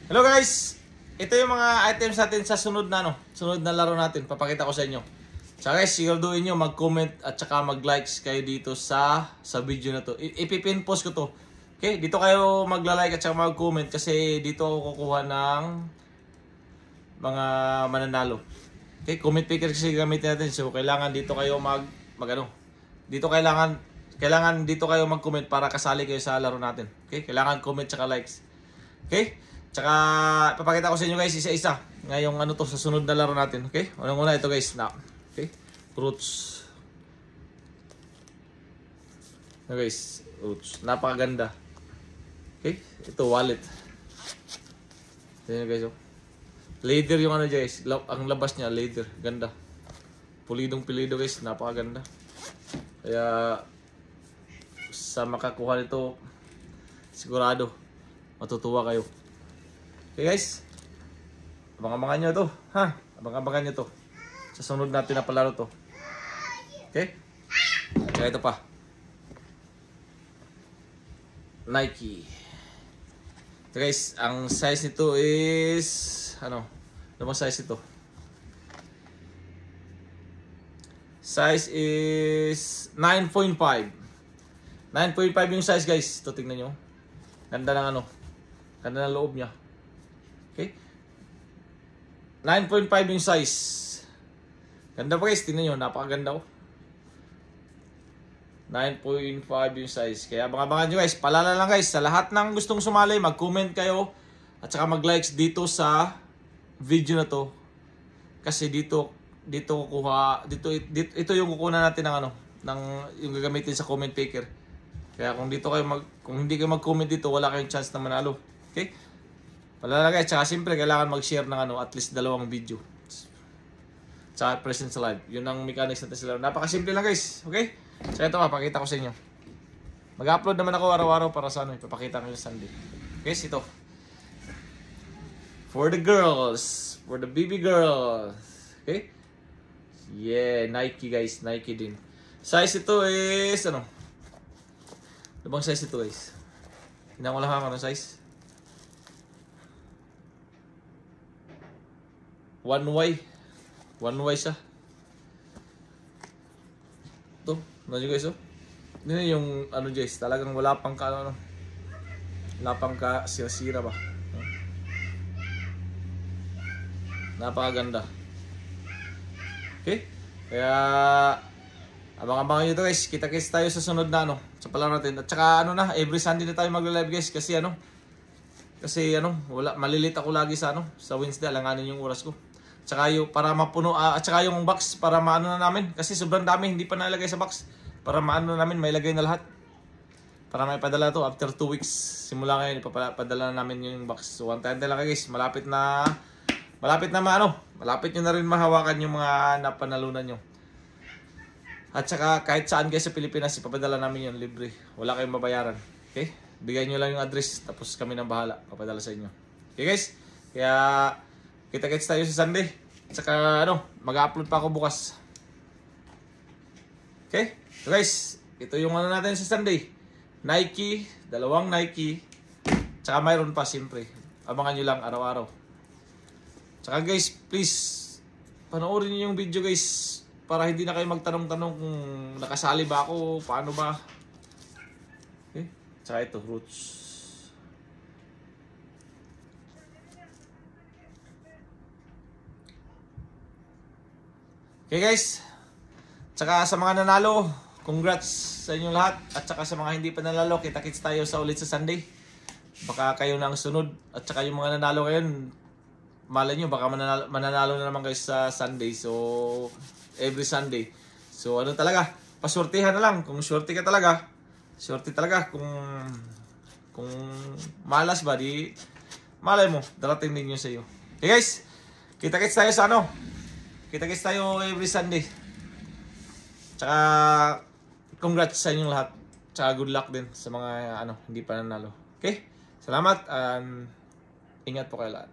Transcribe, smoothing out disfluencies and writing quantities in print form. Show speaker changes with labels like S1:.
S1: Hello guys! Ito yung mga items natin sa sunod na laro natin. Papakita ko sa inyo. So guys, siguraduhin nyo mag-comment at saka mag-likes kayo dito sa video na to. Ipipin post ko to. Okay? Dito kayo magla-like at saka mag-comment kasi dito ako kukuha ng mga mananalo. Okay? Comment picker kasi gamitin natin. So kailangan dito kayo dito kailangan dito kayo mag-comment para kasali kayo sa laro natin. Okay? Kailangan comment at likes. Okay? Tsaka papakita ko sa inyo guys isa-isa ngayong to sa sunod na laro natin. Okay? Unang-una ito guys na. Okay? Fruits. Na guys, fruits. Napakaganda. Okay? Ito wallet. Tingnan guys oh. Leather yung guys. Ang labas niya leather, ganda. Pulidong-pulido guys, napakaganda. Kaya sa makakuha nito sigurado matutuwa kayo. Okay guys, abang-abangan nyo to, ha? Abang-abangan nyo to. Sa sunod natin na palaro to. Okay? Kaya ito pa. Nike. So guys, ang size nito is, ano bang size ito? Size is 9.5. 9.5 yung size guys. Ito tingnan nyo. Ganda ng ganda ng loob niya. Okay? 9.5 yung size. Ganda pa guys, tingnan nyo, napakaganda oh. 9.5 yung size. Kaya abangan nyo guys, palala lang guys. Sa lahat ng gustong sumali, mag-comment kayo at saka mag-likes dito sa video na to. Kasi dito kukuha, ito yung kukunan natin ng yung gagamitin sa comment picker. Kaya kung hindi kayo mag-comment dito, wala kayong chance na manalo. Okay? Palalagay, tsaka siyempre kailangan mag-share ng at least 2 video. Tsaka present sa live. Yun ang mechanics natin sa laro. Napakasimple lang guys. Okay? So ito pakita ko sa inyo. Mag-upload naman ako araw-araw para sa ipapakita ko sa Sunday. Okay, ito. For the girls. For the baby girls. Okay? Yeah, Nike guys. Nike din. Size ito is, ano bang size ito guys? Hindi ko lang ng size. 1Y. 1Y siya. Ito. Ano nyo guys oh? Hindi yung guys. Talagang wala pang wala pang sira ba? Napakaganda. Okay? Kaya abang-abangan nyo ito guys. Kita-kits tayo sa sunod na sa palaro natin. At saka every Sunday na tayo magla-live guys. Kasi malilit ako lagi sa Wednesday. Alanganin yung oras ko. Tsaka yung para mapuno at saka yung box para maano na namin kasi sobrang dami hindi pa nalagay sa box para maano na namin may lagay na lahat para may padala to after 2 weeks simula ngayon ipapadala na namin yung box. So one time lang guys, malapit nyo na rin mahawakan yung mga napanalunan nyo. At saka kahit saan guys sa Pilipinas ipapadala namin yung libre, wala kayong mabayaran. Okay, bigay nyo lang yung address tapos kami nang bahala papadala sa inyo. Okay guys, kaya kita-kits tayo sa Sunday. Tsaka mag-upload pa ako bukas. Okay? So guys, ito yung natin sa Sunday. Nike, 2 Nike. Tsaka mayroon pa siyempre. Abangan nyo lang araw-araw. Tsaka guys, please panoorin nyo yung video guys para hindi na kayo magtanong-tanong kung nakasali ba ako, paano ba. Okay? Tsaka ito, roots. Okay guys, tsaka sa mga nanalo, congrats sa inyong lahat. At tsaka sa mga hindi pa nanalo, kita-kits tayo sa ulit sa Sunday. Baka kayo na ang sunod. At tsaka yung mga nanalo ngayon, malay nyo, baka mananalo na naman guys sa Sunday. So, every Sunday. So, talaga, pasortihan na lang. Kung shorty ka talaga, shorty talaga. Kung malas ba, di malay mo, darating din yun sa iyo. Okay guys, kita-kits tayo sa kita-kits tayo every Sunday. Tsaka congrats sa inyong lahat. Tsaka good luck din sa mga hindi pa nanalo. Okay? Salamat and ingat po kayo lahat.